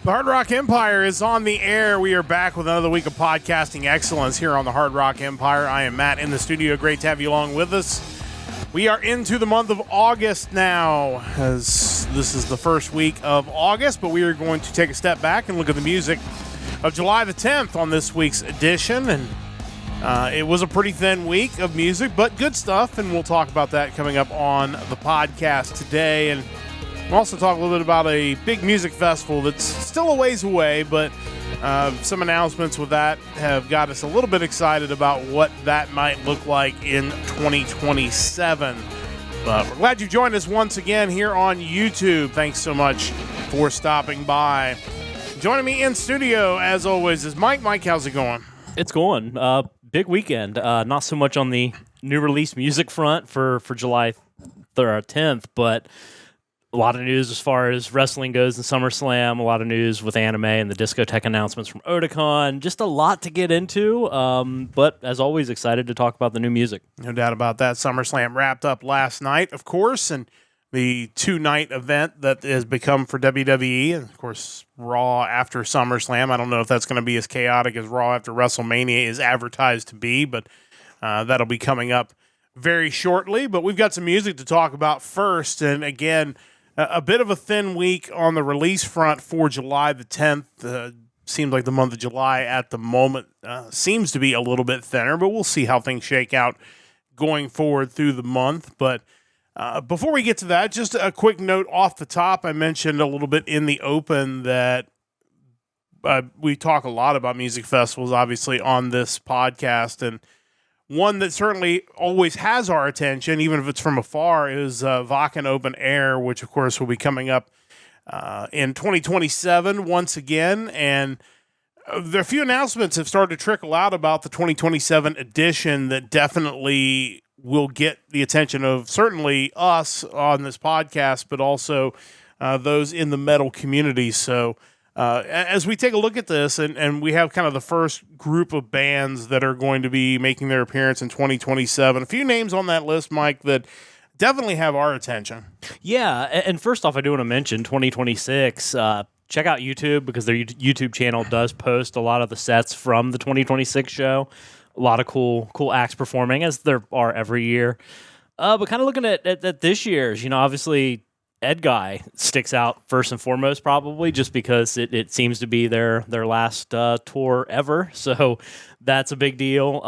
The Hard Rock Empire is on the air. We are back with another week of podcasting excellence here on the Hard Rock Empire. I am Matt in the studio. Great to have you along with us. We are into the month of August now, as this is the first week of August, but we are going to take a step back and look at the music of July the 10th on this week's edition. And it was a pretty thin week of music, but good stuff, and we'll talk about that coming up on the podcast today. And we'll also talk a little bit about a big music festival that's still a ways away, but some announcements with that have got us a little bit excited about what that might look like in 2027. But we're glad you joined us once again here on YouTube. Thanks so much for stopping by. Joining me in studio, as always, is Mike. Mike, how's it going? It's going. Big weekend. Not so much on the new release music front for July 10th, but a lot of news as far as wrestling goes in SummerSlam, a lot of news with anime and the discotheque announcements from Otakon. Just a lot to get into, but as always, excited to talk about the new music. No doubt about that. SummerSlam wrapped up last night, of course, and the two-night event that has become for WWE, and of course, Raw after SummerSlam. I don't know if that's going to be as chaotic as Raw after WrestleMania is advertised to be, but that'll be coming up very shortly. But we've got some music to talk about first, and again, a bit of a thin week on the release front for July the 10th. Seems like the month of July at the moment seems to be a little bit thinner, but we'll see how things shake out going forward through the month. But before we get to that, just a quick note off the top. I mentioned a little bit in the open that we talk a lot about music festivals, obviously, on this podcast, and one that certainly always has our attention, even if it's from afar, is Wacken Open Air, which, of course, will be coming up in 2027 once again. And there are a few announcements have started to trickle out about the 2027 edition that definitely will get the attention of certainly us on this podcast, but also those in the metal community. So as we take a look at this, and we have kind of the first group of bands that are going to be making their appearance in 2027, a few names on that list, Mike, that definitely have our attention. Yeah, and first off, I do want to mention 2026. Check out YouTube, because their YouTube channel does post a lot of the sets from the 2026 show. A lot of cool acts performing, as there are every year. But kind of looking at this year's, obviously Ed Guy sticks out first and foremost, probably just because it seems to be their last tour ever. So that's a big deal.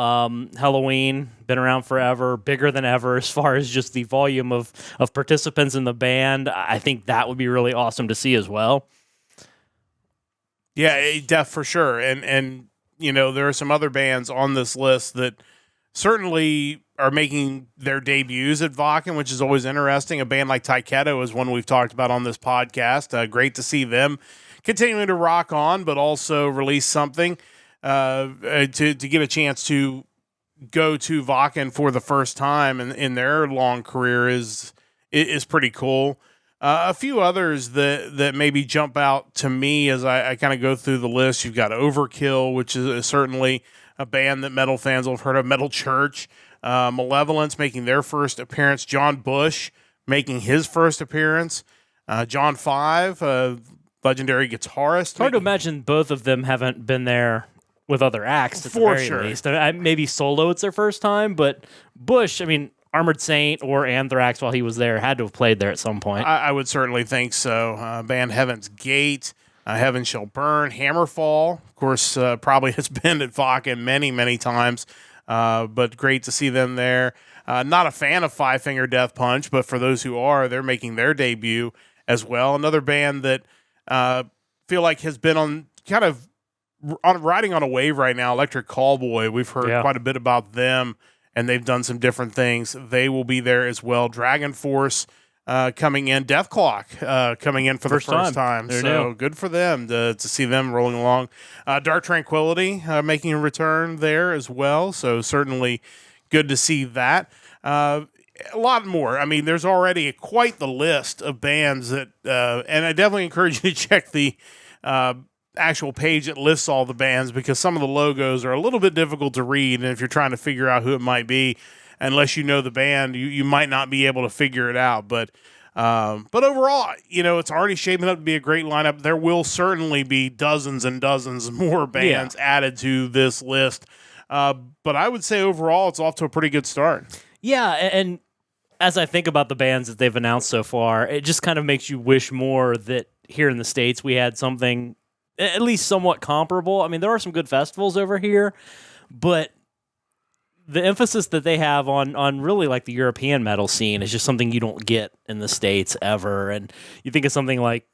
Halloween, been around forever, bigger than ever as far as just the volume of participants in the band. I think that would be really awesome to see as well. Yeah, for sure. And there are some other bands on this list that certainly are making their debuts at Wacken, which is always interesting. A band like Taiketo is one we've talked about on this podcast. Great to see them continuing to rock on, but also release something to get a chance to go to Wacken for the first time in their long career is pretty cool. A few others that maybe jump out to me as I kind of go through the list. You've got Overkill, which is certainly a band that metal fans will have heard of. Metal Church, Malevolence making their first appearance. John Bush making his first appearance. John Five, legendary guitarist. It's hard to imagine both of them haven't been there with other acts at the very least. Maybe solo it's their first time, but Bush, Armored Saint or Anthrax, while he was there, had to have played there at some point. I would certainly think so. Band Heaven's Gate, Heaven Shall Burn, Hammerfall, of course, probably has been at Wacken many, many times, but great to see them there. Not a fan of Five Finger Death Punch, but for those who are, they're making their debut as well. Another band that feel like has been on riding on a wave right now, Electric Callboy. We've heard quite a bit about them, and they've done some different things. They will be there as well. Dragon Force coming in. Death Clock coming in for the first time. So good for them to see them rolling along. Dark Tranquility making a return there as well. So certainly good to see that. A lot more. There's already quite the list of bands that, and I definitely encourage you to check the actual page that lists all the bands, because some of the logos are a little bit difficult to read, and if you're trying to figure out who it might be, unless you know the band, you might not be able to figure it out. But But overall, it's already shaping up to be a great lineup. There will certainly be dozens and dozens more bands added to this list. But I would say overall, it's off to a pretty good start. Yeah, and as I think about the bands that they've announced so far, it just kind of makes you wish more that here in the States we had something at least somewhat comparable. I mean, there are some good festivals over here, but the emphasis that they have on really like the European metal scene is just something you don't get in the States ever. And you think of something like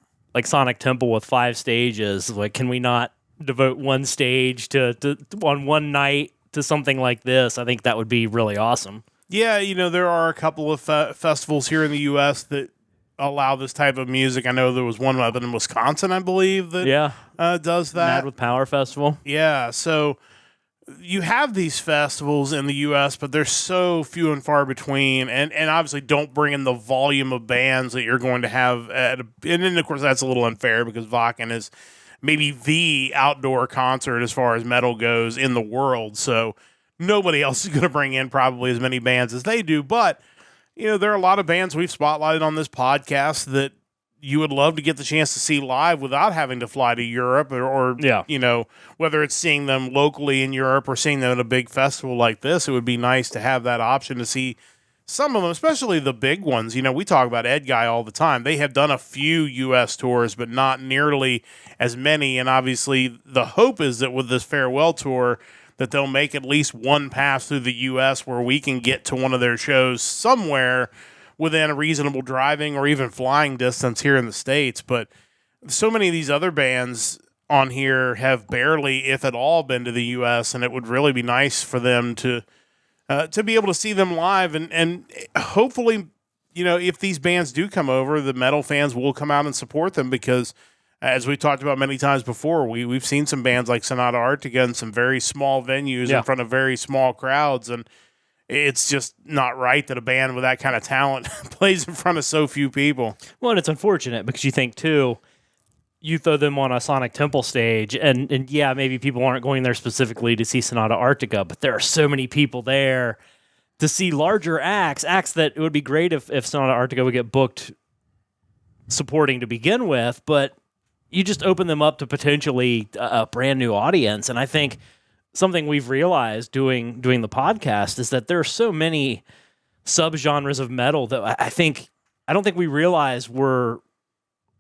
Sonic Temple with 5 stages. Like, can we not devote one stage to on one night to something like this? I think that would be really awesome. Yeah, there are a couple of festivals here in the U.S. that allow this type of music. I know there was one up in Wisconsin, I believe, that does that. Mad with Power Festival. Yeah, so you have these festivals in the U.S., but they're so few and far between, and obviously don't bring in the volume of bands that you're going to have. And then, of course, that's a little unfair because Wacken is maybe the outdoor concert as far as metal goes in the world, so nobody else is going to bring in probably as many bands as they do. But, there are a lot of bands we've spotlighted on this podcast that you would love to get the chance to see live without having to fly to Europe or whether it's seeing them locally in Europe or seeing them at a big festival like this. It would be nice to have that option to see some of them, especially the big ones. We talk about Ed Guy all the time. They have done a few U.S. tours, but not nearly as many. And obviously the hope is that with this farewell tour, that they'll make at least one pass through the U.S. where we can get to one of their shows somewhere within a reasonable driving or even flying distance here in the States. But so many of these other bands on here have barely, if at all, been to the U.S., and it would really be nice for them to be able to see them live. And hopefully, if these bands do come over, the metal fans will come out and support them because, as we talked about many times before, we've seen some bands like Sonata Arctica in some very small venues in front of very small crowds, and it's just not right that a band with that kind of talent plays in front of so few people. Well, and it's unfortunate because you think, too, you throw them on a Sonic Temple stage, and yeah, maybe people aren't going there specifically to see Sonata Arctica, but there are so many people there to see larger acts that it would be great if Sonata Arctica would get booked supporting to begin with, but you just open them up to potentially a brand new audience. And I think something we've realized doing the podcast is that there are so many subgenres of metal that I don't think we realize we're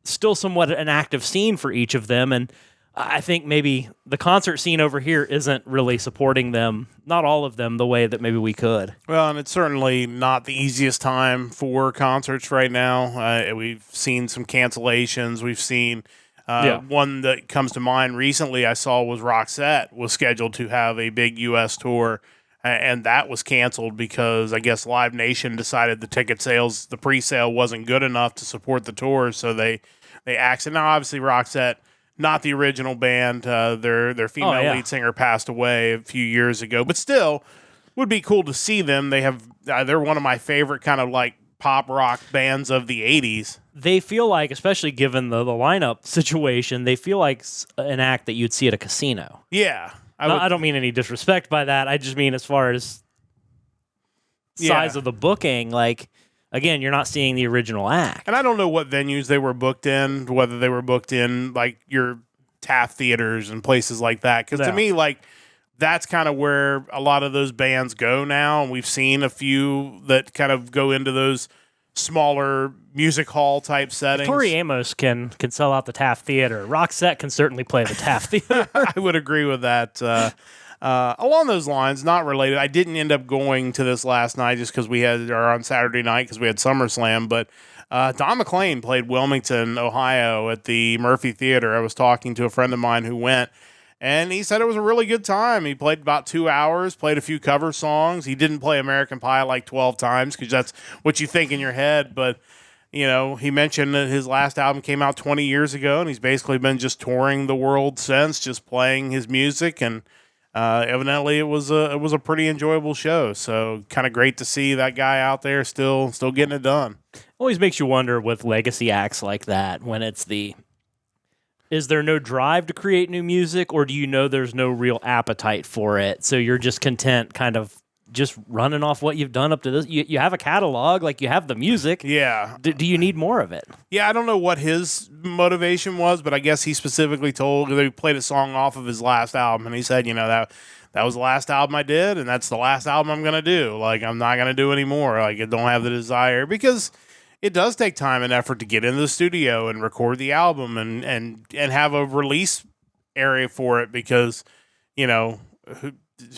still somewhat an active scene for each of them. And I think maybe the concert scene over here isn't really supporting them, not all of them, the way that maybe we could. Well, and it's certainly not the easiest time for concerts right now. We've seen some cancellations. We've seen one that comes to mind recently I saw was Roxette was scheduled to have a big U.S. tour, and that was canceled because I guess Live Nation decided the ticket sales, the pre-sale wasn't good enough to support the tour, so they axed it. Now, obviously, Roxette, not the original band. Their female lead singer passed away a few years ago, but still would be cool to see them. They're one of my favorite kind of like pop rock bands of the 80s. They feel like, especially given the lineup situation, they feel like an act that you'd see at a casino. Yeah. I don't mean any disrespect by that. I just mean as far as size of the booking, like, again, you're not seeing the original act. And I don't know what venues they were booked in, whether they were booked in like your Taft theaters and places like that. Because to me, like, that's kind of where a lot of those bands go now. And we've seen a few that kind of go into those smaller music hall type settings. Tori Amos can sell out the Taft Theater. Roxette can certainly play the Taft Theater. I would agree with that. Along those lines, not related. I didn't end up going to this last night just because on Saturday night because we had SummerSlam. But Don McLean played Wilmington, Ohio at the Murphy Theater. I was talking to a friend of mine who went, and he said it was a really good time. He played about 2 hours, played a few cover songs. He didn't play American Pie like 12 times because that's what you think in your head. But, he mentioned that his last album came out 20 years ago, and he's basically been just touring the world since, just playing his music. And evidently it was a pretty enjoyable show. So kind of great to see that guy out there still getting it done. Always makes you wonder with legacy acts like that when it's is there no drive to create new music, or do you know there's no real appetite for it? So you're just content kind of just running off what you've done up to this. You have a catalog, like you have the music. Yeah. Do you need more of it? Yeah, I don't know what his motivation was, but I guess he specifically told that he played a song off of his last album, and he said, that was the last album I did, and that's the last album I'm going to do. Like, I'm not going to do any more. Like, I don't have the desire, because it does take time and effort to get into the studio and record the album and have a release area for it, because,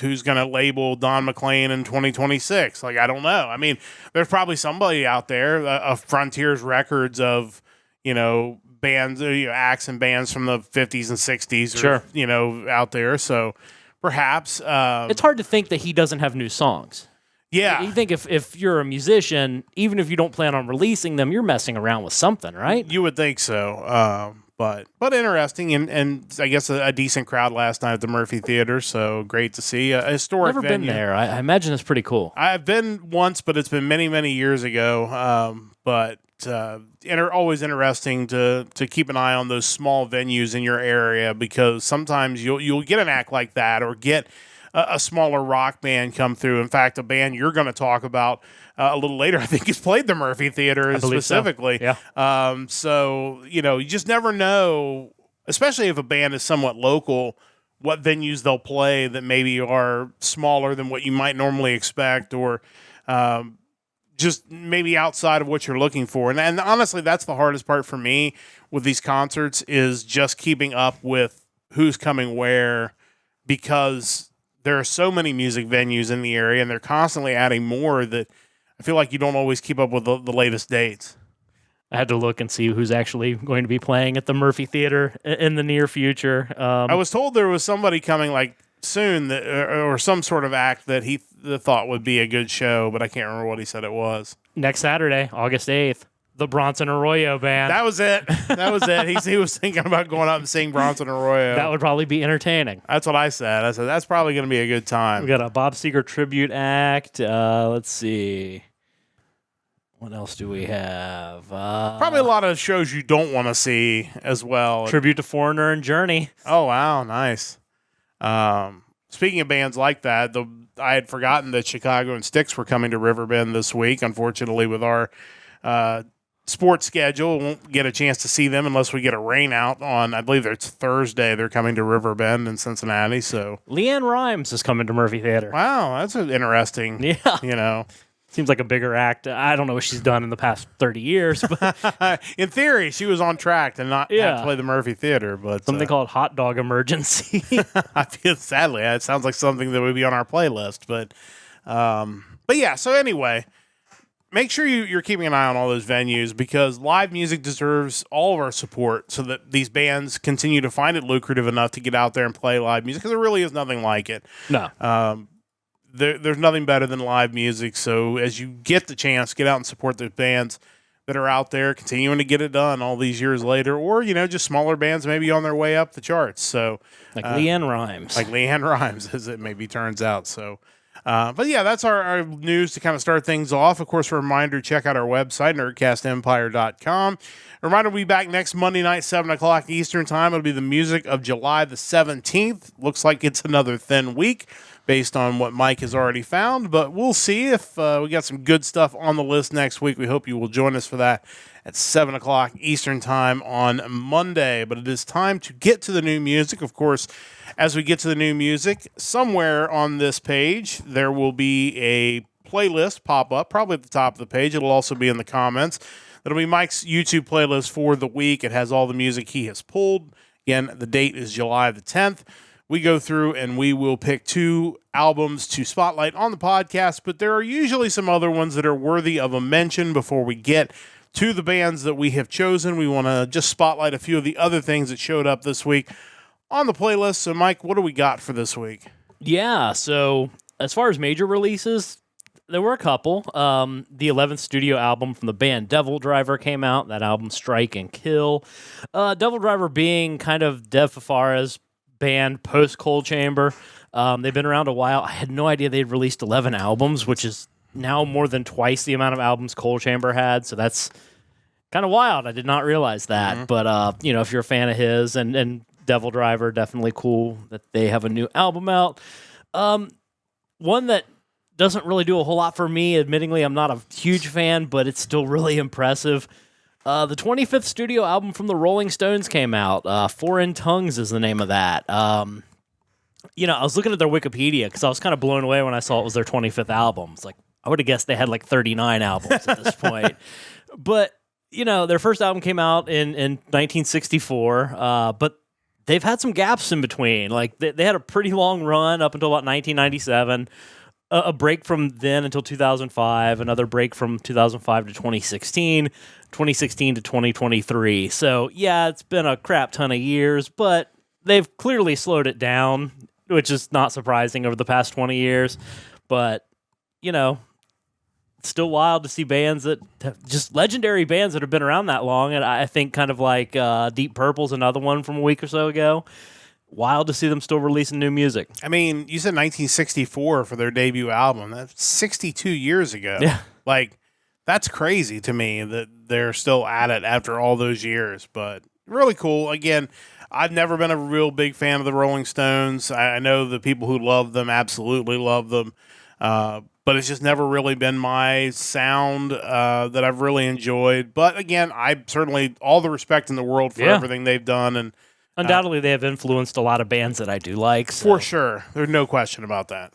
who's going to label Don McLean in 2026? Like, I don't know. I mean, there's probably somebody out there, Frontiers Records of, bands, acts and bands from the 50s and 60s, sure. Out there. So perhaps. It's hard to think that he doesn't have new songs. Yeah. You think if you're a musician, even if you don't plan on releasing them, you're messing around with something, right? You would think so. But interesting, and I guess a decent crowd last night at the Murphy Theater, so great to see. A historic Never venue. been there. I imagine it's pretty cool. I've been once, but it's been many, many years ago. But always interesting to keep an eye on those small venues in your area, because sometimes you'll get an act like that, or get a smaller rock band come through. In fact, a band you're going to talk about a little later, I think, has played the Murphy Theater specifically. So. Yeah. So, you just never know, especially if a band is somewhat local, what venues they'll play that maybe are smaller than what you might normally expect, or just maybe outside of what you're looking for. And honestly, that's the hardest part for me with these concerts, is just keeping up with who's coming where, because there are so many music venues in the area, and they're constantly adding more, that I feel like you don't always keep up with the latest dates. I had to look and see who's actually going to be playing at the Murphy Theater in the near future. I was told there was somebody coming like soon, that, or some sort of act that he thought would be a good show, but I can't remember what he said it was. Next Saturday, August 8th. The Bronson Arroyo Band. That was it. He was thinking about going out and seeing Bronson Arroyo. That would probably be entertaining. That's what I said. I said, that's probably going to be a good time. We got a Bob Seger tribute act. Let's see. What else do we have? Probably a lot of shows you don't want to see as well. Tribute to Foreigner and Journey. Oh, wow. Nice. Speaking of bands like that, I had forgotten that Chicago and Styx were coming to Riverbend this week. Unfortunately, with our sports schedule, won't get a chance to see them unless we get a rain out on, I believe it's Thursday. They're coming to Riverbend in Cincinnati. So Leanne Rimes is coming to Murphy Theater. Wow, that's interesting. Yeah. Seems like a bigger act. I don't know what she's done in the past 30 years. But in theory, she was on track to not have to play the Murphy Theater. But something called Hot Dog Emergency. I feel, sadly, it sounds like something that would be on our playlist. But yeah, so anyway, make sure you're keeping an eye on all those venues, because live music deserves all of our support, so that these bands continue to find it lucrative enough to get out there and play live music, because there really is nothing like it. No. There's nothing better than live music. So as you get the chance, get out and support those bands that are out there continuing to get it done all these years later, or, just smaller bands maybe on their way up the charts. So like Leanne Rimes. Like Leanne Rimes, as it maybe turns out. So but yeah, that's our news to kind of start things off. Of course, a reminder, check out our website, nerdcastempire.com. Reminder, we'll be back next Monday night, 7 o'clock Eastern time. It'll be the music of July the 17th. Looks like it's another thin week based on what Mike has already found, but we'll see if we got some good stuff on the list next week. We hope you will join us for that at 7 o'clock Eastern time on Monday. But it is time to get to the new music. Of course, as we get to the new music, somewhere on this page, there will be a playlist pop up, probably at the top of the page. It'll also be in the comments. That'll be Mike's YouTube playlist for the week. It has all the music he has pulled. Again, the date is July the 10th. We go through and we will pick 2 albums to spotlight on the podcast, but there are usually some other ones that are worthy of a mention before we get to the bands that we have chosen. We want to just spotlight a few of the other things that showed up this week on the playlist. So, Mike, what do we got for this week? Yeah, so as far as major releases, there were a couple. The 11th studio album from the band Devil Driver came out. That album, Strike and Kill. Devil Driver being kind of Dev Fafara's band post Coal Chamber. They've been around a while. I had no idea they'd released 11 albums, which is now more than twice the amount of albums Coal Chamber had. So that's kind of wild. I did not realize that. Mm-hmm. But, if you're a fan of his and Devil Driver, definitely cool that they have a new album out. One that doesn't really do a whole lot for me. Admittingly, I'm not a huge fan, but it's still really impressive. The 25th studio album from the Rolling Stones came out. Foreign Tongues is the name of that. I was looking at their Wikipedia because I was kind of blown away when I saw it was their 25th album. It's like, I would have guessed they had like 39 albums at this point. But, their first album came out in 1964, but they've had some gaps in between. Like, they had a pretty long run up until about 1997. A break from then until 2005, another break from 2005 to 2016, 2016 to 2023. So, yeah, it's been a crap ton of years, but they've clearly slowed it down, which is not surprising over the past 20 years. But, it's still wild to see bands that just legendary bands that have been around that long. And I think kind of like Deep Purple's another one from a week or so ago. Wild to see them still releasing new music. I mean, you said 1964 for their debut album. That's 62 years ago. Yeah. Like, that's crazy to me that they're still at it after all those years. But really cool. Again, I've never been a real big fan of the Rolling Stones. I know the people who love them absolutely love them. But it's just never really been my sound that I've really enjoyed. But again, I certainly all the respect in the world for everything they've done. And undoubtedly, they have influenced a lot of bands that I do like. So. For sure. There's no question about that.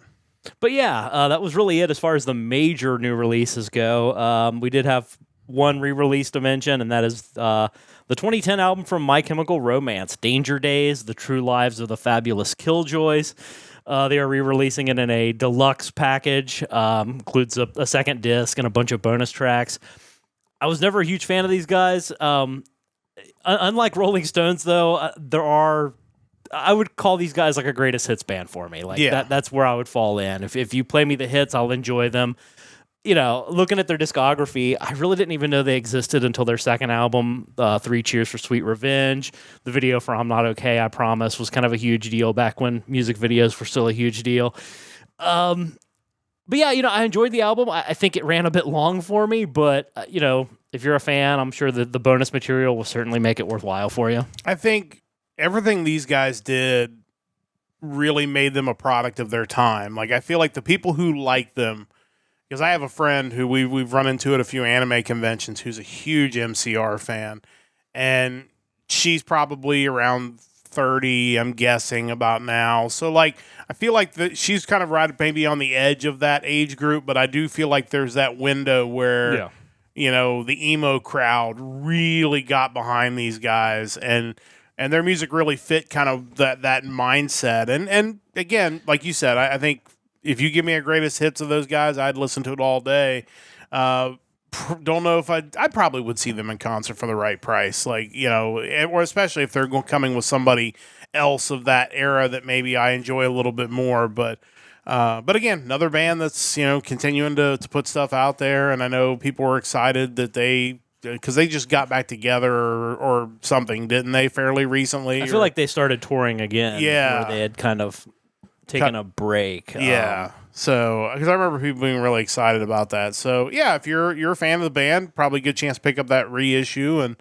But yeah, that was really it as far as the major new releases go. We did have one re-release to mention, and that is the 2010 album from My Chemical Romance, Danger Days, The True Lives of the Fabulous Killjoys. They are re-releasing it in a deluxe package, includes a second disc and a bunch of bonus tracks. I was never a huge fan of these guys. Unlike Rolling Stones, though, I would call these guys like a greatest hits band for me. Like that's where I would fall in. If you play me the hits, I'll enjoy them. Looking at their discography, I really didn't even know they existed until their second album, 3 Cheers for Sweet Revenge. The video for I'm Not Okay, I Promise was kind of a huge deal back when music videos were still a huge deal. But yeah, I enjoyed the album. I think it ran a bit long for me, but, if you're a fan, I'm sure that the bonus material will certainly make it worthwhile for you. I think everything these guys did really made them a product of their time. Like, I feel like the people who like them, because I have a friend who we've run into at a few anime conventions who's a huge MCR fan, and she's probably around 30, I'm guessing, about now. So, like, I feel like she's kind of right maybe on the edge of that age group, but I do feel like there's that window where, the emo crowd really got behind these guys, and their music really fit kind of that mindset. And again, like you said, I think if you give me a greatest hits of those guys, I'd listen to it all day. Don't know if I probably would see them in concert for the right price, like, or especially if they're coming with somebody else of that era that maybe I enjoy a little bit more. But again, another band that's, continuing to put stuff out there. And I know people were excited that because they just got back together or something, didn't they, fairly recently? I feel like they started touring again. Yeah. Where they had kind of taken a break. Yeah. So, because I remember people being really excited about that. So, yeah, if you're a fan of the band, probably a good chance to pick up that reissue and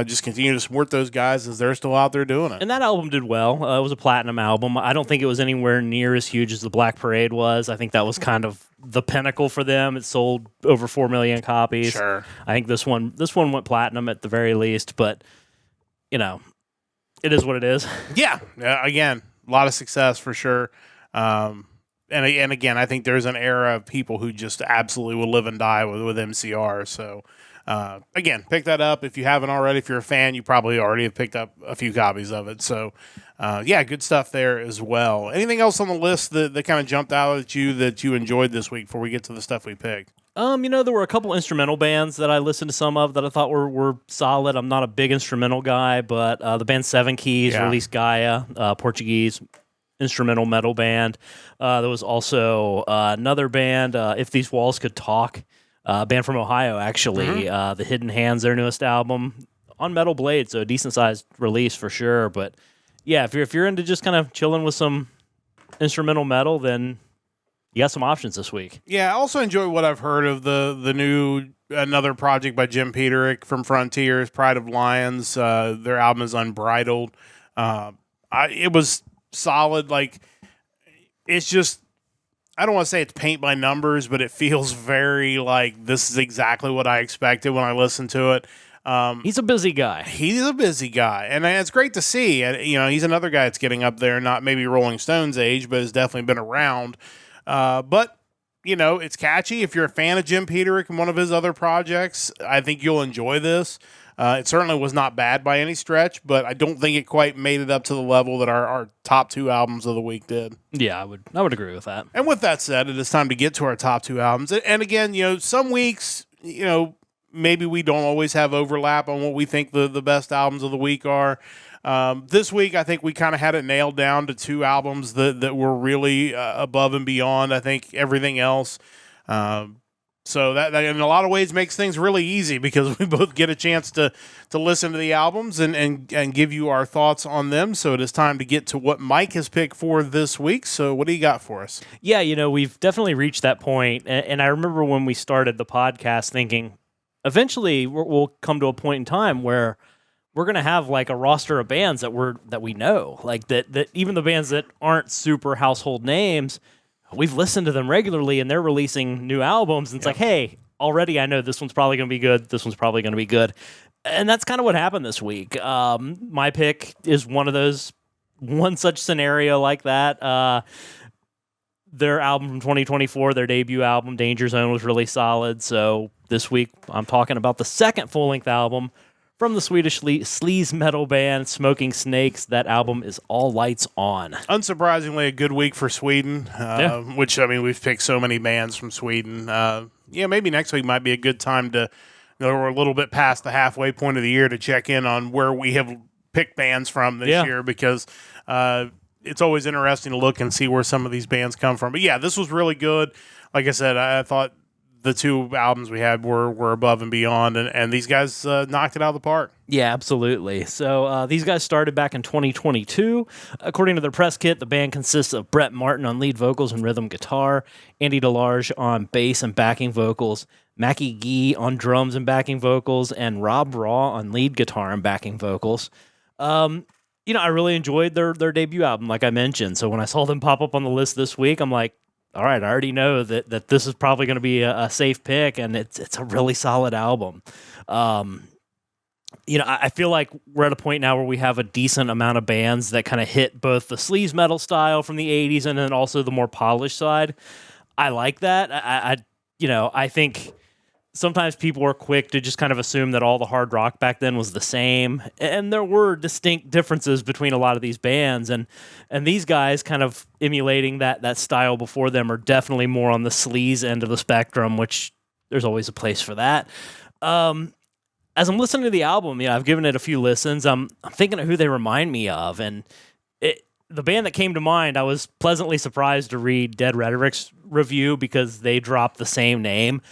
just continue to support those guys as they're still out there doing it. And that album did well. It was a platinum album. I don't think it was anywhere near as huge as the Black Parade was. I think that was kind of the pinnacle for them. It sold over 4 million copies. Sure. I think this one went platinum at the very least, but it is what it is. Yeah. Again, a lot of success for sure. And again, I think there's an era of people who just absolutely will live and die with MCR. So, again, pick that up if you haven't already. If you're a fan, you probably already have picked up a few copies of it. So, yeah, good stuff there as well. Anything else on the list that kind of jumped out at you that you enjoyed this week before we get to the stuff we picked? There were a couple instrumental bands that I listened to some of that I thought were solid. I'm not a big instrumental guy, but the band Seven Keys released Gaia, Portuguese instrumental metal band. There was also another band, If These Walls Could Talk, a band from Ohio, actually. The Hidden Hands, their newest album, on Metal Blade, so a decent-sized release for sure. But yeah, if you're into just kind of chilling with some instrumental metal, then you got some options this week. Yeah, I also enjoy what I've heard of the new another project by Jim Peterick from Frontiers, Pride of Lions. Their album is Unbridled. It was solid. Like, it's just, I don't want to say it's paint by numbers, but it feels very like this is exactly what I expected when I listened to it. He's a busy guy. He's a busy guy, and it's great to see. And he's another guy that's getting up there, not maybe Rolling Stones age, but has definitely been around. But it's catchy. If you're a fan of Jim Peterick and one of his other projects, I think you'll enjoy this. It certainly was not bad by any stretch, but I don't think it quite made it up to the level that our top 2 albums of the week did. Yeah, I would agree with that. And with that said, it is time to get to our top 2 albums. And again, some weeks, maybe we don't always have overlap on what we think the best albums of the week are. This week, I think we kind of had it nailed down to 2 albums that were really above and beyond, I think, everything else. So that in a lot of ways makes things really easy because we both get a chance to listen to the albums and give you our thoughts on them. So it is time to get to what Mike has picked for this week. So what do you got for us? Yeah, we've definitely reached that point. And I remember when we started the podcast thinking, eventually we'll come to a point in time where we're going to have like a roster of bands that we know, like that even the bands that aren't super household names, we've listened to them regularly and they're releasing new albums. And it's like, hey, already I know this one's probably going to be good. This one's probably going to be good. And that's kind of what happened this week. My pick is one such scenario like that. Their album from 2024, their debut album, Danger Zone, was really solid. So this week I'm talking about the second full-length album from the Swedish sleaze metal band Smoking Snakes. That album is All Lights On. Unsurprisingly, a good week for Sweden, which, we've picked so many bands from Sweden. Maybe next week might be a good time to, we're a little bit past the halfway point of the year to check in on where we have picked bands from this year because it's always interesting to look and see where some of these bands come from. But yeah, this was really good. Like I said, I thought the 2 albums we had were above and beyond, and these guys knocked it out of the park. Yeah, absolutely. So these guys started back in 2022. According to their press kit, the band consists of Brett Martin on lead vocals and rhythm guitar, Andy DeLarge on bass and backing vocals, Mackie Gee on drums and backing vocals, and Rob Raw on lead guitar and backing vocals. I really enjoyed their debut album, like I mentioned. So when I saw them pop up on the list this week, I'm like, all right, I already know that this is probably going to be a safe pick, and it's a really solid album. I feel like we're at a point now where we have a decent amount of bands that kind of hit both the sleaze metal style from the 80s and then also the more polished side. I like that. I think sometimes people are quick to just kind of assume that all the hard rock back then was the same, and there were distinct differences between a lot of these bands, and these guys kind of emulating that style before them are definitely more on the sleaze end of the spectrum, which there's always a place for that. As I'm listening to the album, I've given it a few listens. I'm thinking of who they remind me of, and the band that came to mind, I was pleasantly surprised to read Dead Rhetoric's review because they dropped the same name,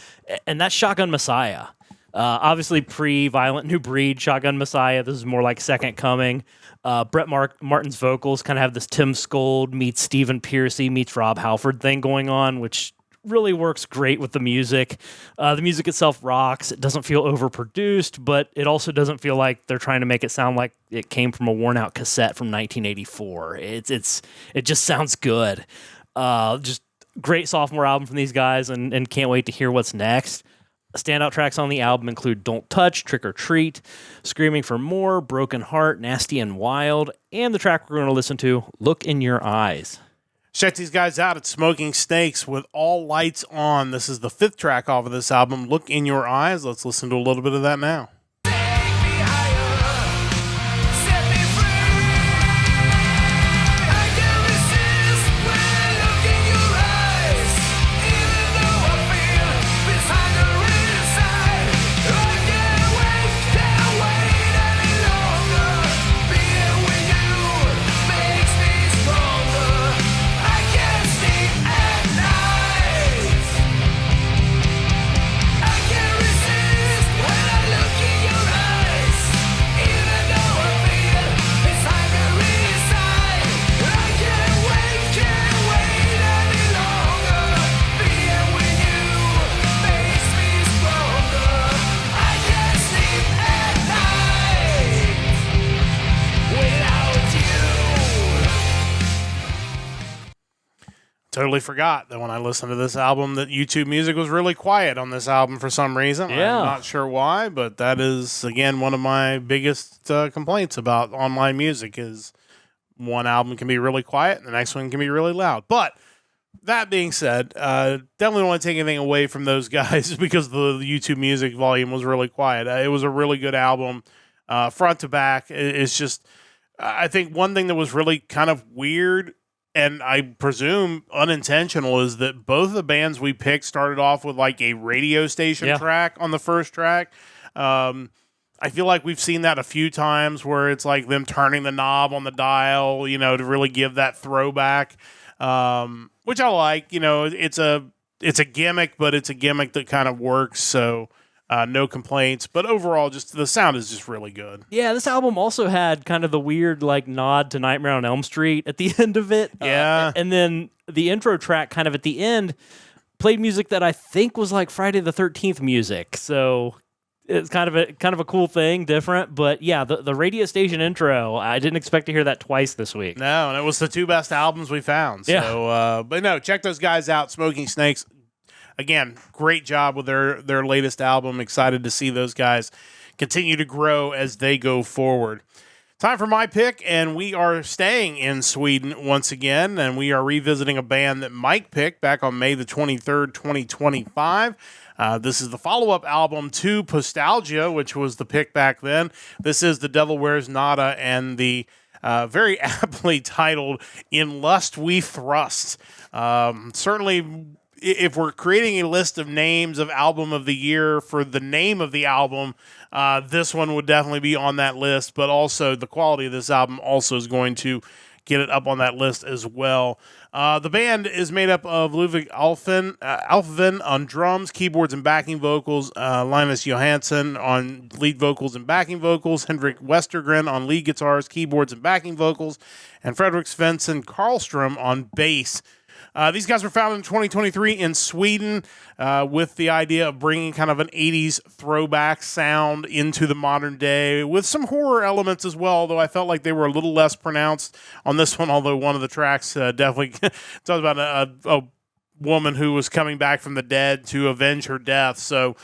and that's Shotgun Messiah. Obviously, pre-Violent New Breed, Shotgun Messiah. This is more like Second Coming. Brett Martin's vocals kind of have this Tim Skold meets Stephen Pearcy meets Rob Halford thing going on, which really works great with the music. The music itself rocks. It doesn't feel overproduced, but it also doesn't feel like they're trying to make it sound like it came from a worn-out cassette from 1984. It just sounds good. Just great sophomore album from these guys, and can't wait to hear what's next. Standout tracks on the album include Don't Touch, Trick or Treat, Screaming for More, Broken Heart, Nasty and Wild, and the track we're going to listen to, Look in Your Eyes. Check these guys out at Smoking Snakes with All Lights On. This is the 5th track off of this album, Look in Your Eyes. Let's listen to a little bit of that now. Look totally forgot that when I listened to this album that YouTube Music was really quiet on this album for some reason. Yeah. I'm not sure why, but that is, again, one of my biggest complaints about online music is one album can be really quiet and the next one can be really loud. But that being said, definitely don't want to take anything away from those guys because the YouTube Music volume was really quiet. It was a really good album, front to back. It's just, I think one thing that was really kind of weird and I presume unintentional is that both of the bands we picked started off with like a radio station track on the first track. I feel like we've seen that a few times where it's like them turning the knob on the dial, to really give that throwback, which I like. It's a gimmick, but it's a gimmick that kind of works. So no complaints. But overall, just the sound is just really good. Yeah, this album also had kind of the weird like nod to Nightmare on Elm Street at the end of it. Yeah, and then the intro track kind of at the end played music that I think was like Friday the 13th music. So it's kind of a cool thing, different. But yeah, the radio station intro, I didn't expect to hear that twice this week. No, and it was the two best albums we found. Yeah. So, but no, check those guys out. Smoking Snakes. Again, great job with their latest album. Excited to see those guys continue to grow as they go forward. Time for my pick, and we are staying in Sweden once again, and we are revisiting a band that Mike picked back on May the 23rd, 2025. This is the follow-up album to Postalgia, which was the pick back then. This is The Devil Wears Nada and the very aptly titled In Lust We Thrust. Certainly, if we're creating a list of names of album of the year for the name of the album, this one would definitely be on that list, but also the quality of this album also is going to get it up on that list as well. The band is made up of Ludwig Alfven on drums, keyboards, and backing vocals, Linus Johansson on lead vocals and backing vocals, Henrik Westergren on lead guitars, keyboards, and backing vocals, and Fredrik Svensson Karlstrom on bass. These guys were founded in 2023 in Sweden with the idea of bringing kind of an 80s throwback sound into the modern day with some horror elements as well, although I felt like they were a little less pronounced on this one, although one of the tracks definitely talks about a woman who was coming back from the dead to avenge her death, so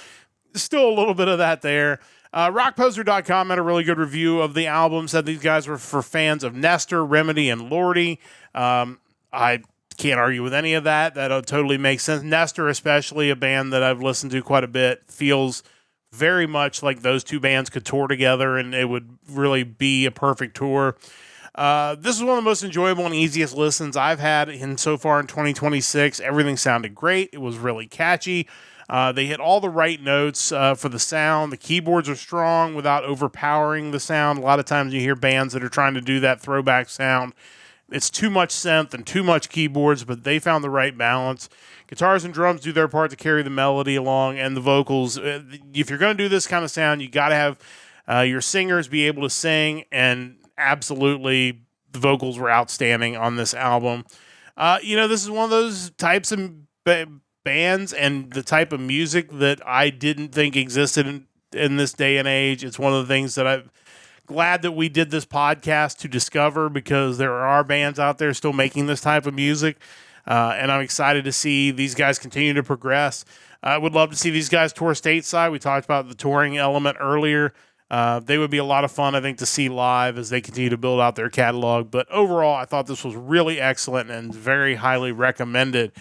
still a little bit of that there. Rockposer.com had a really good review of the album, said these guys were for fans of Nestor, Remedy, and Lordi. I can't argue with any of that. That totally makes sense. Nestor, especially, a band that I've listened to quite a bit, feels very much like those two bands could tour together, and it would really be a perfect tour. This is one of the most enjoyable and easiest listens I've had so far in 2026. Everything sounded great. It was really catchy. They hit all the right notes for the sound. The keyboards are strong without overpowering the sound. A lot of times you hear bands that are trying to do that throwback sound. It's too much synth and too much keyboards, but they found the right balance. Guitars and drums do their part to carry the melody along, and the vocals. If you're going to do this kind of sound, you got to have your singers be able to sing, and absolutely the vocals were outstanding on this album. This is one of those types of bands and the type of music that I didn't think existed in this day and age. It's one of the things that I'm glad that we did this podcast to discover, because there are bands out there still making this type of music, and I'm excited to see these guys continue to progress. I would love to see these guys tour stateside. We talked about the touring element earlier. They would be a lot of fun, I think, to see live as they continue to build out their catalog. But overall, I thought this was really excellent and very highly recommended.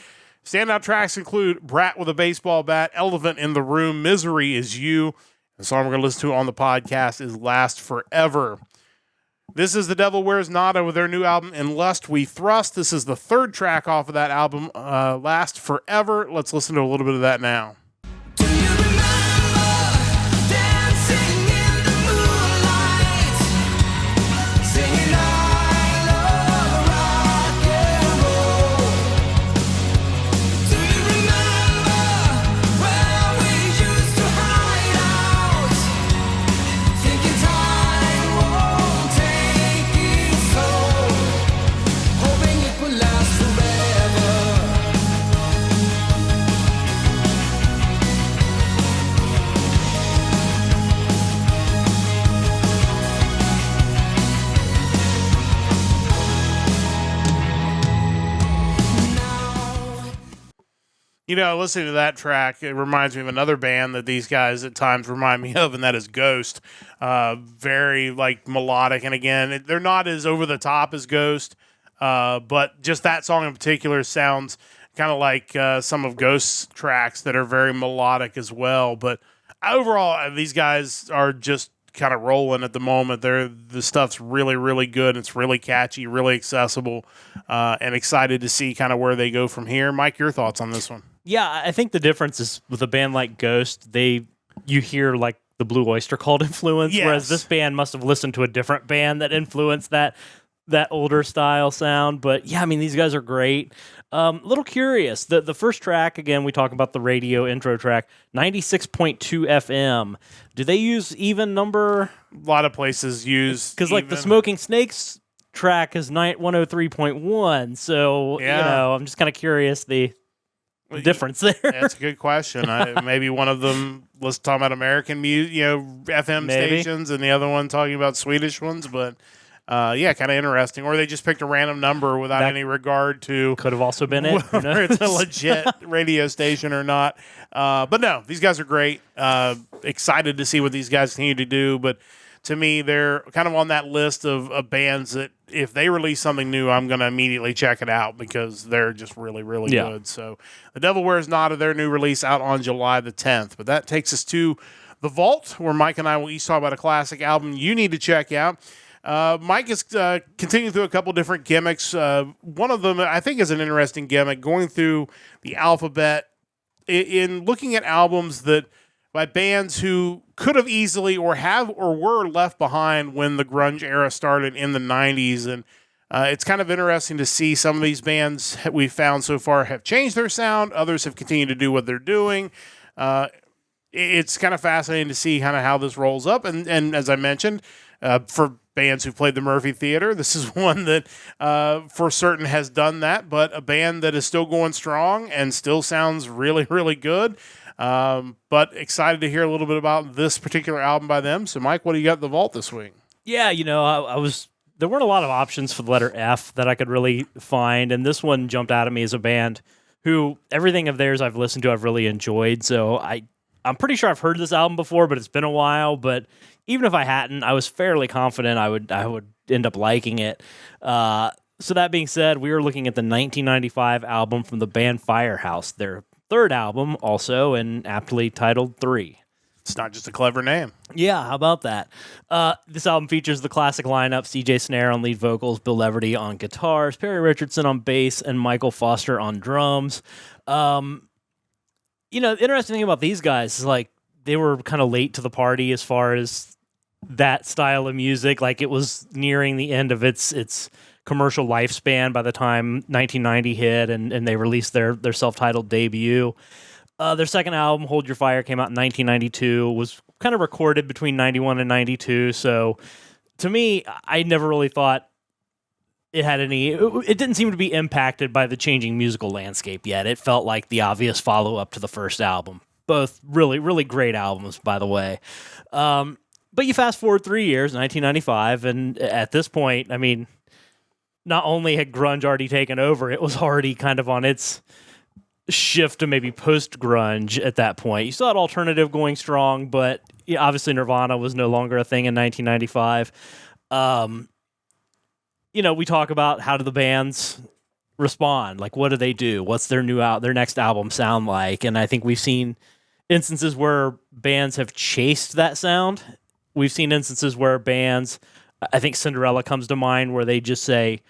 Standout tracks include Brat with a Baseball Bat, Elephant in the Room, Misery Is You. The song we're going to listen to on the podcast is Last Forever. This is The Devil Wears Nada with their new album, In Lust We Thrust. This is the third track off of that album, Last Forever. Let's listen to a little bit of that now. Do you remember dancing in the moonlight, singing I love rock and roll? Do you remember where we used to hide out, thinking time won't take its toll, hoping it will last forever? Listening to that track, it reminds me of another band that these guys at times remind me of, and that is Ghost. Very like melodic, and again, they're not as over the top as Ghost, but just that song in particular sounds kind of like some of Ghost's tracks that are very melodic as well. But overall, these guys are just kind of rolling at the moment. The stuff's really, really good. It's really catchy, really accessible, and excited to see kind of where they go from here. Mike, your thoughts on this one? Yeah, I think the difference is with a band like Ghost, you hear like the Blue Oyster Cult influence, Yes. whereas this band must have listened to a different band that influenced that older style sound. But yeah, I mean, these guys are great. Little curious, the first track, again, we talk about the radio intro track, 96.2 FM. Do they use even number? A lot of places use Because like the even- Smoking Snakes track is 103.1. So, Yeah. I'm just kind of curious the difference there. That's a good question. Maybe one of them was talking about American music, FM Maybe. stations, and the other one talking about Swedish ones. But yeah, kind of interesting. Or they just picked a random number without That any regard to Could have also been it. Who whether it's a knows? legit radio station or not. But no, these guys are great. Excited to see what these guys continue to do. But to me, they're kind of on that list of bands that if they release something new, I'm going to immediately check it out because they're just really, really Yeah. good. So The Devil Wears Nada, their new release out on July the 10th. But that takes us to The Vault, where Mike and I will each talk about a classic album you need to check out. Mike is continuing through a couple different gimmicks. One of them, I think, is an interesting gimmick, going through the alphabet in looking at albums that by bands who could have easily or were left behind when the grunge era started in the 90s. And it's kind of interesting to see some of these bands we've found so far have changed their sound. Others have continued to do what they're doing. It's kind of fascinating to see kind of how this rolls up. And as I mentioned, for bands who played the Murphy Theater, this is one that for certain has done that, but a band that is still going strong and still sounds really, really good. But excited to hear a little bit about this particular album by them. So, Mike, what do you got in the vault this week? Yeah, I was. There weren't a lot of options for the letter F that I could really find, and this one jumped out at me as a band who everything of theirs I've listened to I've really enjoyed. So I'm pretty sure I've heard this album before, but it's been a while. But even if I hadn't, I was fairly confident I would end up liking it. So that being said, we were looking at the 1995 album from the band Firehouse, their third album, also, and aptly titled 3. It's not just a clever name. Yeah, how about that? This album features the classic lineup: CJ Snare on lead vocals, Bill Leverty on guitars, Perry Richardson on bass, and Michael Foster on drums. The interesting thing about these guys is like they were kind of late to the party as far as that style of music. Like it was nearing the end of its commercial lifespan by the time 1990 hit, and they released their self-titled debut. Their second album, Hold Your Fire, came out in 1992, was kind of recorded between 91 and 92. So to me, I never really thought it had it didn't seem to be impacted by the changing musical landscape yet. It felt like the obvious follow-up to the first album. Both really, really great albums, by the way. But you fast forward 3 years, 1995, and at this point, I mean, not only had grunge already taken over, it was already kind of on its shift to maybe post-grunge at that point. You still had alternative going strong, but obviously Nirvana was no longer a thing in 1995. We talk about how do the bands respond? Like, what do they do? What's their next album sound like? And I think we've seen instances where bands have chased that sound. We've seen instances where bands, I think Cinderella comes to mind, where they just say,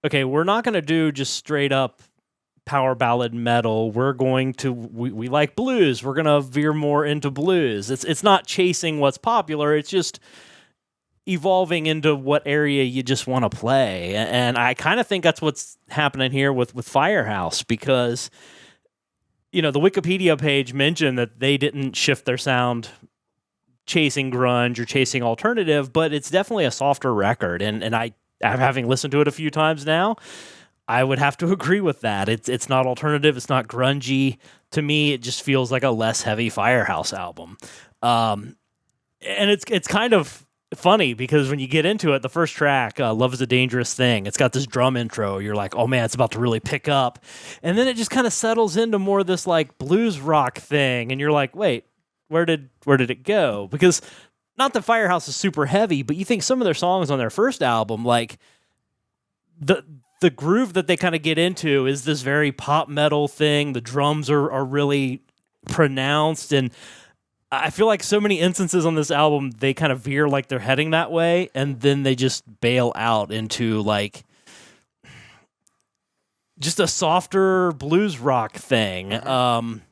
okay, we're not going to do just straight up power ballad metal. We're going to, we like blues. We're going to veer more into blues. It's not chasing what's popular. It's just evolving into what area you just want to play. And I kind of think that's what's happening here with Firehouse, because, the Wikipedia page mentioned that they didn't shift their sound chasing grunge or chasing alternative, but it's definitely a softer record. And having listened to it a few times now, I would have to agree with that. It's not alternative. It's not grungy. To me, it just feels like a less heavy Firehouse album. And it's kind of funny because when you get into it, the first track, Love is a Dangerous Thing, it's got this drum intro. You're like, oh man, it's about to really pick up. And then it just kind of settles into more of this like blues rock thing. And you're like, wait, where did it go? Because not that Firehouse is super heavy, but you think some of their songs on their first album, like the groove that they kind of get into is this very pop metal thing. The drums are really pronounced, and I feel like so many instances on this album, they kind of veer like they're heading that way, and then they just bail out into like just a softer blues rock thing. Love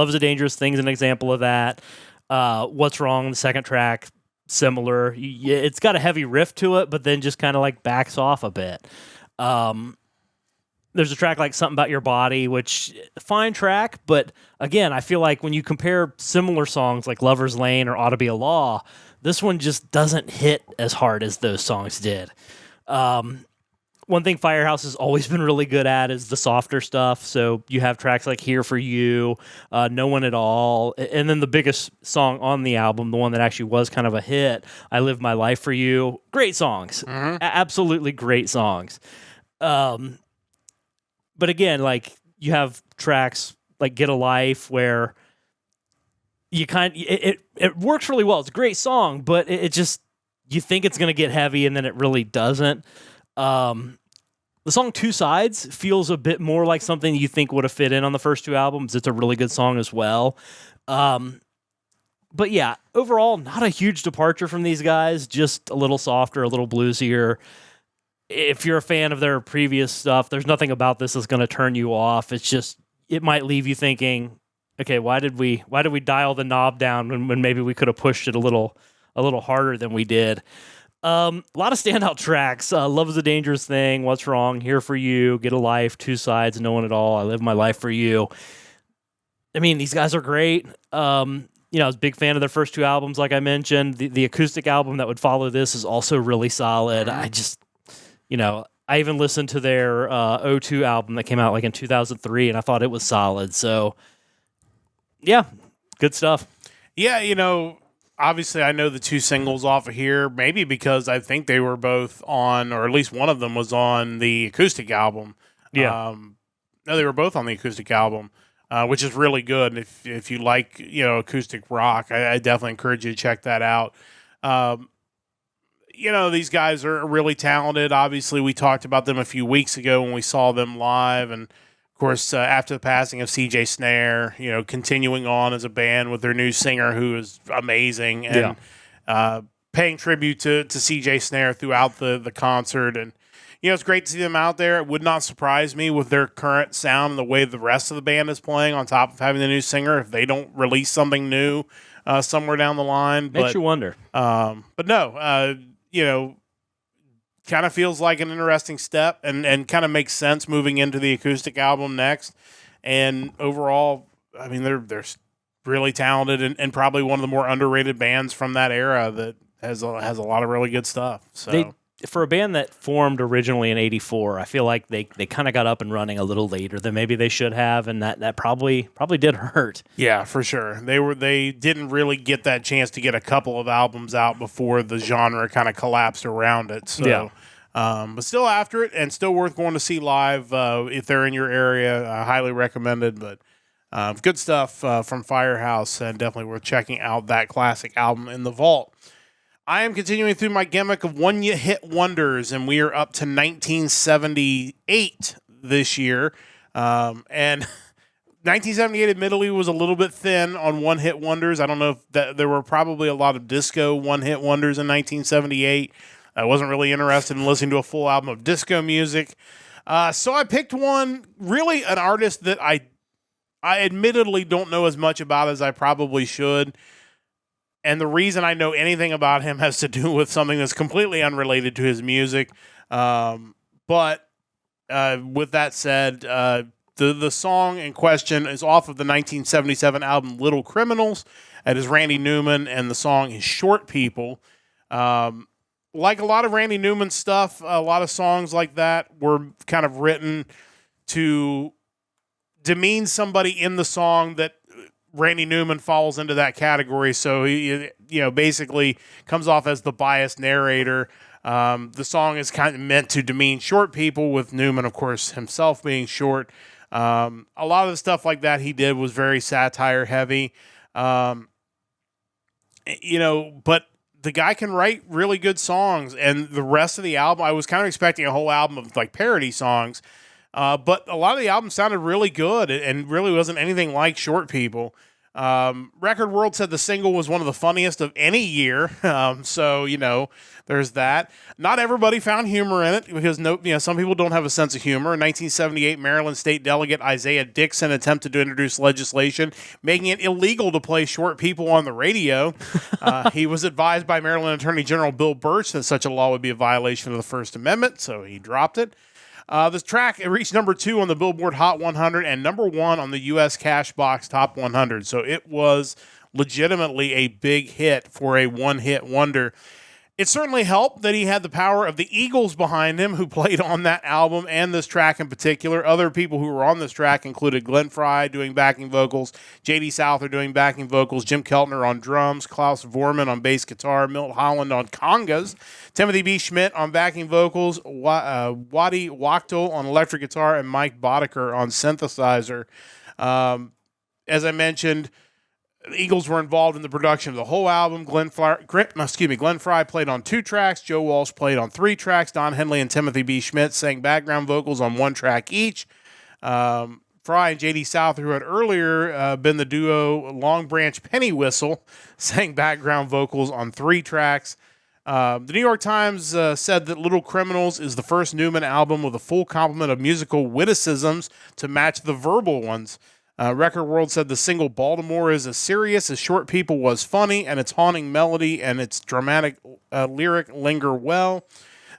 is a Dangerous Thing is an example of that. What's Wrong, the second track, similar. It's got a heavy riff to it, but then just kind of like backs off a bit. There's a track like Something About Your Body, which fine track, but again, I feel like when you compare similar songs like Lover's Lane or Ought to Be a Law, this one just doesn't hit as hard as those songs did. One thing Firehouse has always been really good at is the softer stuff. So you have tracks like Here For You, No One At All, and then the biggest song on the album, the one that actually was kind of a hit, I Live My Life For You. Great songs. Absolutely great songs. But again, like you have tracks like Get a Life where you it works really well. It's a great song, but it just, you think it's going to get heavy and then it really doesn't. The song Two Sides feels a bit more like something you think would have fit in on the first two albums. It's a really good song as well. But yeah, overall, not a huge departure from these guys, just a little softer, a little bluesier. If you're a fan of their previous stuff, there's nothing about this that's going to turn you off. It's just, it might leave you thinking, okay, why did we dial the knob down when maybe we could have pushed it a little harder than we did. A lot of standout tracks. Love is a Dangerous Thing, What's Wrong, Here For You, Get a Life, Two Sides, No One At All, I Live My Life For You. I mean, these guys are great. I was a big fan of their first two albums, like I mentioned. The acoustic album that would follow this is also really solid. I just, I even listened to their O2 album that came out like in 2003, and I thought it was solid. So, yeah, good stuff. Yeah, obviously I know the two singles off of here, maybe because I think they were both on, or at least one of them was on the acoustic album. Yeah. No, they were both on the acoustic album, which is really good. If you like, acoustic rock, I definitely encourage you to check that out. These guys are really talented. Obviously, we talked about them a few weeks ago when we saw them live, and of course, after the passing of CJ Snare, continuing on as a band with their new singer who is amazing, and paying tribute to CJ Snare throughout the concert. And, it's great to see them out there. It would not surprise me with their current sound and the way the rest of the band is playing, on top of having the new singer, if they don't release something new somewhere down the line. Makes you wonder. But no, kind of feels like an interesting step and kind of makes sense moving into the acoustic album next. And overall, I mean, they're really talented and probably one of the more underrated bands from that era that has a lot of really good stuff. So for a band that formed originally in '84, I feel like they kind of got up and running a little later than maybe they should have, and that probably did hurt. Yeah, for sure. They didn't really get that chance to get a couple of albums out before the genre kind of collapsed around it. So, yeah. But still after it, and still worth going to see live if they're in your area. Highly recommended. But good stuff from Firehouse, and definitely worth checking out that classic album in the vault. I am continuing through my gimmick of one-hit wonders, and we are up to 1978 this year. And 1978, admittedly, was a little bit thin on one-hit wonders. I don't know if there were probably a lot of disco one-hit wonders in 1978. I wasn't really interested in listening to a full album of disco music. So I picked one, really an artist that I admittedly don't know as much about as I probably should. And the reason I know anything about him has to do with something that's completely unrelated to his music. But with that said, the song in question is off of the 1977 album Little Criminals. It is Randy Newman, and the song is Short People. Like a lot of Randy Newman stuff, a lot of songs like that were kind of written to demean somebody in the song that Randy Newman falls into that category, so he, basically comes off as the biased narrator. The song is kind of meant to demean short people, with Newman, of course, himself being short. A lot of the stuff like that he did was very satire heavy. But the guy can write really good songs, and the rest of the album, I was kind of expecting a whole album of like parody songs. But a lot of the album sounded really good and really wasn't anything like Short People. Record World said the single was one of the funniest of any year. So, there's that. Not everybody found humor in it because some people don't have a sense of humor. In 1978, Maryland State Delegate Isaiah Dixon attempted to introduce legislation making it illegal to play Short People on the radio. He was advised by Maryland Attorney General Bill Birch that such a law would be a violation of the First Amendment, so he dropped it. This track, it reached number 2 on the Billboard Hot 100 and number 1 on the U.S. Cashbox Top 100. So it was legitimately a big hit for a one-hit wonder. It certainly helped that he had the power of the Eagles behind him, who played on that album and this track in particular. Other people who were on this track included Glenn Frey doing backing vocals, J.D. Souther doing backing vocals, Jim Keltner on drums, Klaus Vorman on bass guitar, Milt Holland on congas, Timothy B. Schmidt on backing vocals, Waddy Wachtel on electric guitar, and Mike Boddicker on synthesizer. As I mentioned, the Eagles were involved in the production of the whole album. Glenn Frey played on 2 tracks. Joe Walsh played on 3 tracks. Don Henley and Timothy B. Schmidt sang background vocals on 1 track each. Frey and J.D. Souther, who had earlier been the duo Long Branch Penny Whistle, sang background vocals on 3 tracks. The New York Times said that Little Criminals is the first Newman album with a full complement of musical witticisms to match the verbal ones. Record World said the single Baltimore is as serious as Short People was funny, and its haunting melody and its dramatic lyric linger well.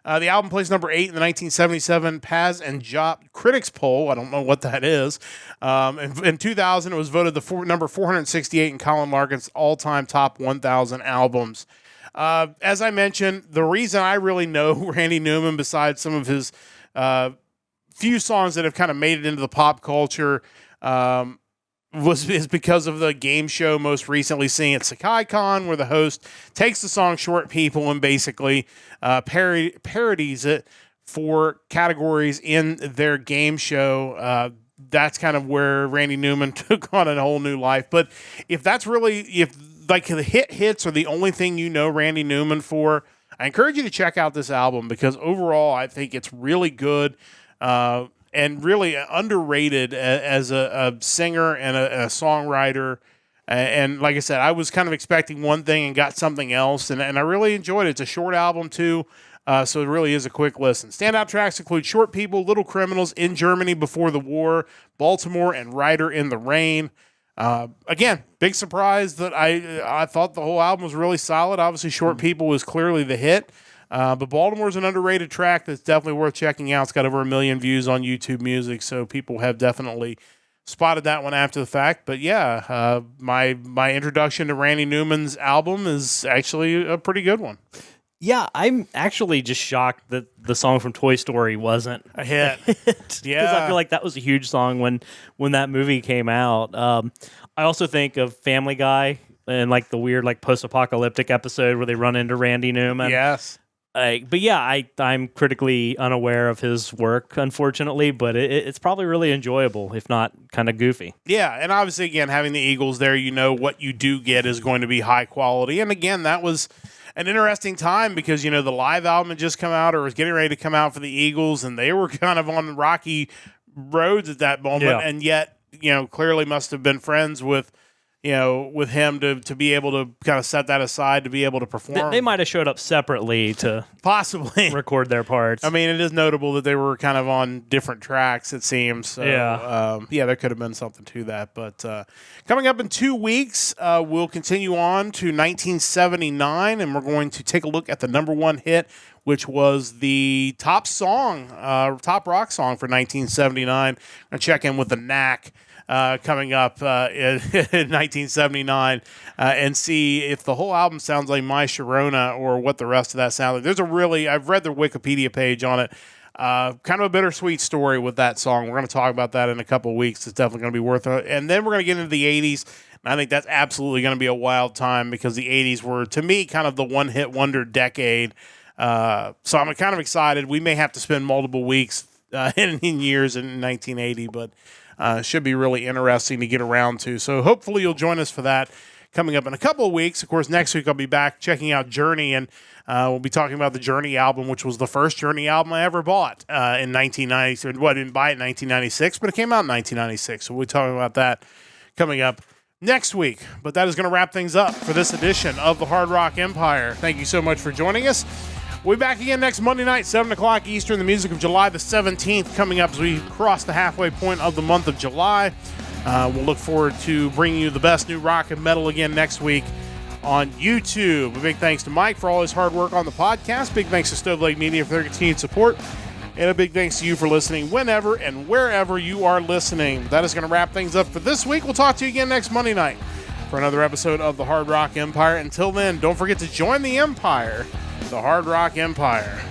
The album placed number 8 in the 1977 Paz and Jop Critics Poll. I don't know what that is. In 2000, it was voted number 468 in Colin Larkin's all-time top 1,000 albums. As I mentioned, the reason I really know Randy Newman, besides some of his few songs that have kind of made it into the pop culture, is because of the game show most recently seen at SakaiCon, where the host takes the song Short People and basically parodies it for categories in their game show. That's kind of where Randy Newman took on a whole new life. But if like the hits are the only thing you know Randy Newman for, I encourage you to check out this album, because overall I think it's really good. And really underrated as a singer and a songwriter. And like I said, I was kind of expecting one thing and got something else, and I really enjoyed it. It's a short album, too, so it really is a quick listen. Standout tracks include Short People, Little Criminals, In Germany Before the War, Baltimore, and Rider in the Rain. Again, big surprise that I thought the whole album was really solid. Obviously, Short People was clearly the hit. But Baltimore's an underrated track that's definitely worth checking out. It's got over 1 million views on YouTube Music, so people have definitely spotted that one after the fact. But yeah, my introduction to Randy Newman's album is actually a pretty good one. Yeah, I'm actually just shocked that the song from Toy Story wasn't a hit. Because I feel like that was a huge song when that movie came out. I also think of Family Guy and like the weird like post-apocalyptic episode where they run into Randy Newman. Yes. But yeah, I'm critically unaware of his work, unfortunately, but it's probably really enjoyable, if not kind of goofy. Yeah, and obviously, again, having the Eagles there, what you do get is going to be high quality. And again, that was an interesting time because, the live album had just come out or was getting ready to come out for the Eagles, and they were kind of on rocky roads at that moment. Yeah. And yet, clearly must have been friends with him to be able to kind of set that aside to be able to perform. They might have showed up separately to possibly record their parts. I mean, it is notable that they were kind of on different tracks, it seems. So, there could have been something to that. But coming up in 2 weeks, we'll continue on to 1979, and we're going to take a look at the number 1 hit, which was the top rock song for 1979. I'll check in with the Knack. Coming up in 1979 and see if the whole album sounds like My Sharona or what the rest of that sounds like. I've read their Wikipedia page on it. Kind of a bittersweet story with that song. We're going to talk about that in a couple of weeks. It's definitely going to be worth it. And then we're going to get into the 80s. And I think that's absolutely going to be a wild time because the 80s were, to me, kind of the one-hit wonder decade. So I'm kind of excited. We may have to spend multiple weeks in years in 1980, but should be really interesting to get around to. So hopefully you'll join us for that coming up in a couple of weeks. Of course, next week I'll be back checking out Journey, and we'll be talking about the Journey album, which was the first Journey album I ever bought in 1990. Well, I didn't buy it in 1996, but it came out in 1996. So we'll be talking about that coming up next week. But that is going to wrap things up for this edition of the Hard Rock Empire. Thank you so much for joining us. We'll be back again next Monday night, 7 o'clock Eastern, the music of July the 17th, coming up as we cross the halfway point of the month of July. We'll look forward to bringing you the best new rock and metal again next week on YouTube. A big thanks to Mike for all his hard work on the podcast. Big thanks to Stoveleg Media for their continued support. And a big thanks to you for listening whenever and wherever you are listening. That is going to wrap things up for this week. We'll talk to you again next Monday night for another episode of the Hard Rock Empire. Until then, don't forget to join the Empire, the Hard Rock Empire.